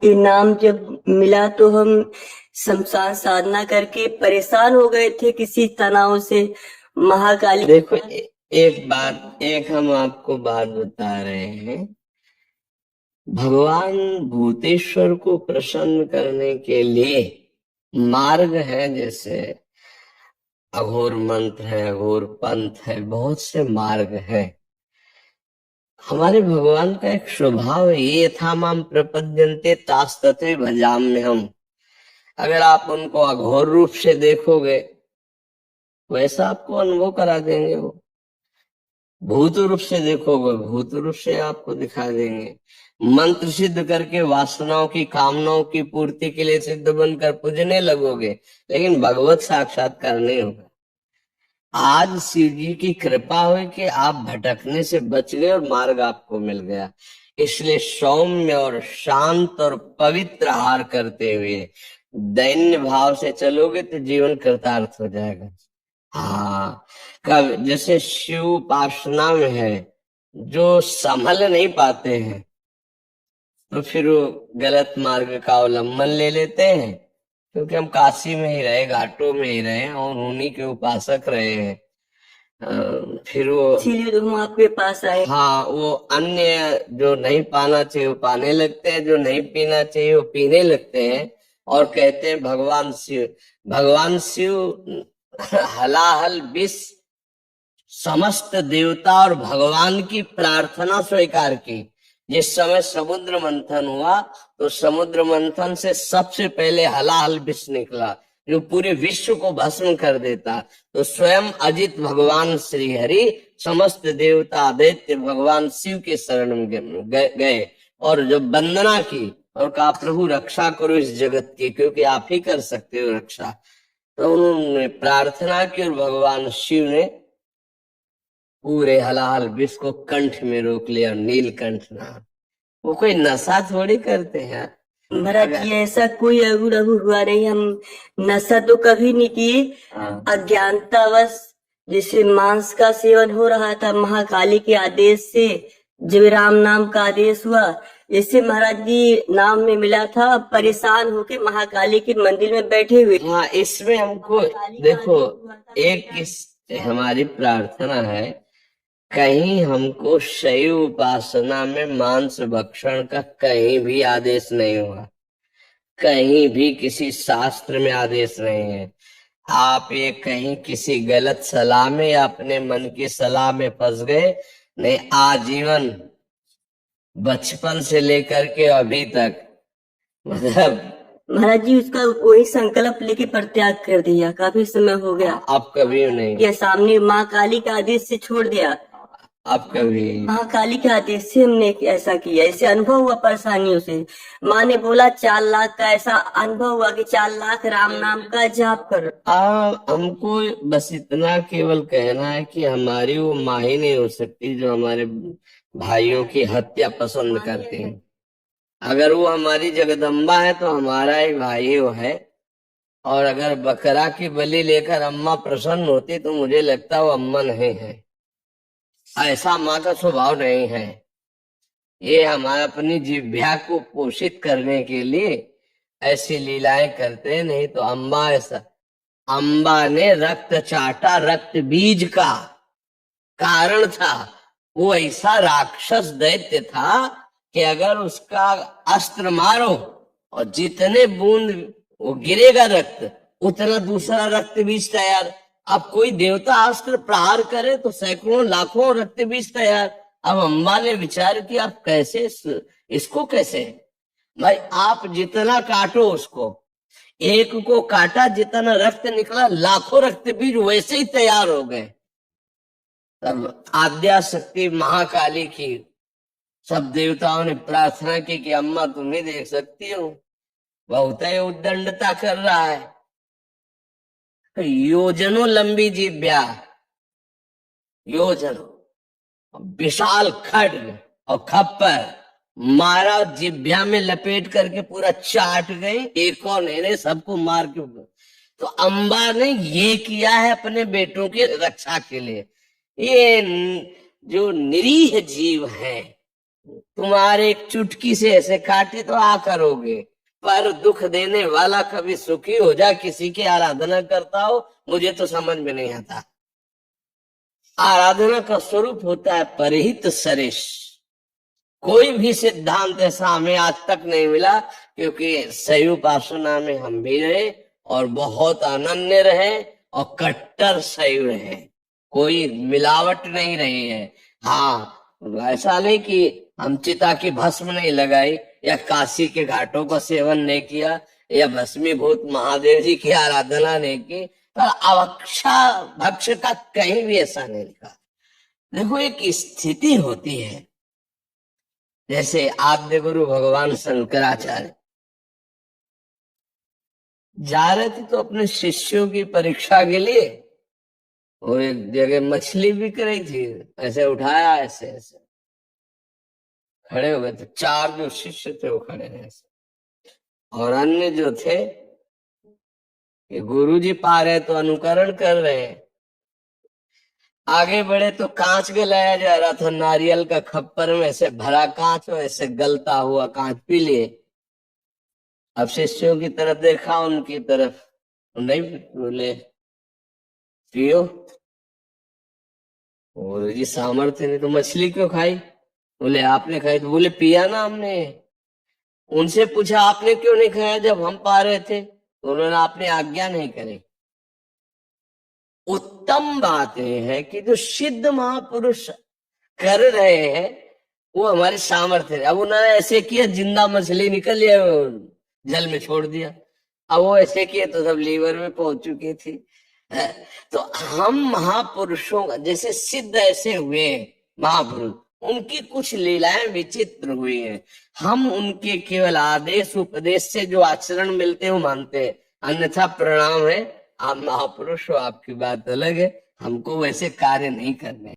ये नाम जब मिला तो हम शमशान साधना करके परेशान हो गए थे किसी तनाव से। महाकाली देखो एक हम आपको बात बता रहे हैं। भगवान भूतेश्वर को प्रसन्न करने के लिए मार्ग है, जैसे अघोर मंत्र है, अघोर पंथ है, बहुत से मार्ग है। हमारे भगवान का एक स्वभाव है, ये था माम प्रपद्यन्ते तास तथे भजाम्य हम। अगर आप उनको अघोर रूप से देखोगे वैसा आपको अनुभव करा देंगे। वो भूत रूप से देखोगे भूत रूप से आपको दिखा देंगे। मंत्र सिद्ध करके वासनाओं की कामनाओं की पूर्ति के लिए सिद्ध बनकर पूजने लगोगे, लेकिन भगवत साक्षात्कार नहीं होगा। आज शिव जी की कृपा हुई कि आप भटकने से बच गए और मार्ग आपको मिल गया। इसलिए सौम्य और शांत और पवित्र आहार करते हुए दैन्य भाव से चलोगे तो जीवन कृतार्थ हो जाएगा। हाँ, कब जैसे शिव उपासना में है, जो संभल नहीं पाते हैं तो फिर वो गलत मार्ग का अवलंबन ले लेते हैं, क्योंकि हम काशी में ही रहे, घाटों में ही रहे और उन्हीं के उपासक रहे हैं। फिर वो इसीलिए तो हम आपके पास आए। हाँ, वो अन्य जो नहीं पाना चाहिए वो पाने लगते हैं, जो नहीं पीना चाहिए वो पीने लगते हैं, और कहते हैं भगवान शिव हलाहल विष समस्त देवता और भगवान की प्रार्थना स्वीकार की। जिस समय समुद्र मंथन हुआ तो समुद्र मंथन से सबसे पहले हलाहल विष निकला, जो पूरे विश्व को भस्म कर देता। तो स्वयं अजित भगवान श्री हरि समस्त देवता दैत्य भगवान शिव के शरण में गए और जब वंदना की और कहा प्रभु रक्षा करो इस जगत की, क्योंकि आप ही कर सकते हो रक्षा। तो उन्होंने प्रार्थना की और भगवान शिव ने पूरे हलाहल विष को कंठ में रोक लिया। नीलकंठ नाम, वो कोई नशा थोड़ी करते हैं। महाराज जी ऐसा कोई अगुड़ अगुड़ हुआ नहीं, हम नशा तो कभी नहीं किए। अज्ञानतावश जैसे मांस का सेवन हो रहा था, महाकाली के आदेश से जब राम नाम का आदेश हुआ, जैसे महाराज जी नाम में मिला था, परेशान होके महाकाली के मंदिर में बैठे हुए। हाँ, इसमें हमको देखो हमारी प्रार्थना है, कहीं हमको शैव उपासना में मांस भक्षण का कहीं भी आदेश नहीं हुआ, कहीं भी किसी शास्त्र में आदेश नहीं है। आप ये कहीं किसी गलत सलाह में या अपने मन की सलाह में फंस गए, नहीं, आजीवन बचपन से लेकर के अभी तक, मतलब महाराज जी उसका वही संकल्प लेके परित्याग कर दिया, काफी समय हो गया। आप कभी नहीं, या सामने माँ काली का आदेश से छोड़ दिया। आप कभी महाकाली के आदेश से हमने ऐसा किया, ऐसे अनुभव हुआ परेशानियों से। माँ ने बोला 4 लाख का ऐसा अनुभव हुआ कि 4 लाख राम नाम का जाप करो। हमको बस इतना केवल कहना है कि हमारी वो माँ ही नहीं हो सकती जो हमारे भाइयों की हत्या पसंद करती है। अगर वो हमारी जगदम्बा है तो हमारा ही भाई वो है। और अगर बकरा की बलि लेकर अम्मा प्रसन्न होती तो मुझे लगता वो अम्मा नहीं है। ऐसा माँ का स्वभाव नहीं है। ये हमारा अपनी जिह्वा को पोषित करने के लिए ऐसी लीलाएं करते हैं, नहीं तो अम्बा ऐसा, अम्बा ने रक्त चाटा, रक्त बीज का कारण था। वो ऐसा राक्षस दैत्य था कि अगर उसका अस्त्र मारो और जितने बूंद वो गिरेगा रक्त, उतना दूसरा रक्त बीज तैयार। अब कोई देवता अस्त्र प्रहार करे तो सैकड़ों लाखों रक्त बीज तैयार। अब अम्बा ने विचार किया आप कैसे इसको कैसे, भाई आप जितना काटो उसको, एक को काटा जितना रक्त निकला, लाखों रक्त बीज वैसे ही तैयार हो गए। तब आद्या शक्ति महाकाली की सब देवताओं ने प्रार्थना की कि अम्मा तुम ही देख सकती हो, बहुत ही उद्दंडता कर रहा है। योजनों लंबी जिह्वा, योजनों विशाल खड्ग और खप्पर मारा, जिभ्या में लपेट करके पूरा चाट गए, एक और ने सबको मार के। तो अम्बा ने ये किया है अपने बेटों की रक्षा के लिए। ये जो निरीह जीव हैं, तुम्हारे एक चुटकी से ऐसे काटे तो आ करोगे, पर दुख देने वाला कभी सुखी हो जा, किसी की आराधना करता हो, मुझे तो समझ में नहीं आता। आराधना का स्वरूप होता है परिहित सरेश। कोई भी सिद्धांत ऐसा हमें आज तक नहीं मिला, क्योंकि सही उपासना में हम भी रहे और बहुत अनन्य रहे और कट्टर सही रहे, कोई मिलावट नहीं रही है। हाँ, ऐसा नहीं कि हम चिता की भस्म नहीं लगाई या काशी के घाटों का सेवन नहीं किया या भस्मीभूत महादेव जी की आराधना नहीं की, पर अवक्षा भक्ष का कहीं भी ऐसा नहीं लिखा। देखो, एक स्थिति होती है, जैसे आद्य गुरु भगवान शंकराचार्य जा रहे थे तो अपने शिष्यों की परीक्षा के लिए, और एक जगह मछली बिक रही थी, ऐसे उठाया, ऐसे ऐसे खड़े हो गए थे। 4 जो शिष्य थे वो खड़े रहे ऐसे, और अन्य जो थे कि गुरुजी पा रहे तो अनुकरण कर रहे हैं। आगे बढ़े तो कांच गलाया जा रहा था, नारियल का खप्पर में ऐसे भरा कांच और ऐसे गलता हुआ कांच पी लिए। अब शिष्यों की तरफ देखा, उनकी तरफ नहीं, बोले पियो। बोले जी सामर्थ्य नहीं तो मछली क्यों खाई? बोले आपने खाई। तो बोले पिया ना हमने। उनसे पूछा आपने क्यों नहीं खाया जब हम पा रहे थे? तो उन्होंने आपने आज्ञा नहीं करी। उत्तम बात यह है कि जो सिद्ध महापुरुष कर रहे हैं वो हमारे सामर्थ्य है। अब उन्होंने ऐसे किया, जिंदा मछली निकल लिया, जल में छोड़ दिया। अब वो ऐसे किए तो सब लीवर में पहुंच चुकी थी। तो हम महापुरुषों का जैसे सिद्ध ऐसे हुए महापुरुष, उनकी कुछ लीलाएं विचित्र हुई हैं। हम उनके केवल आदेश उपदेश से जो आचरण मिलते हैं वो मानते हैं, अन्यथा प्रणाम है, आप महापुरुष हो, आपकी बात अलग है, हमको वैसे कार्य नहीं करने।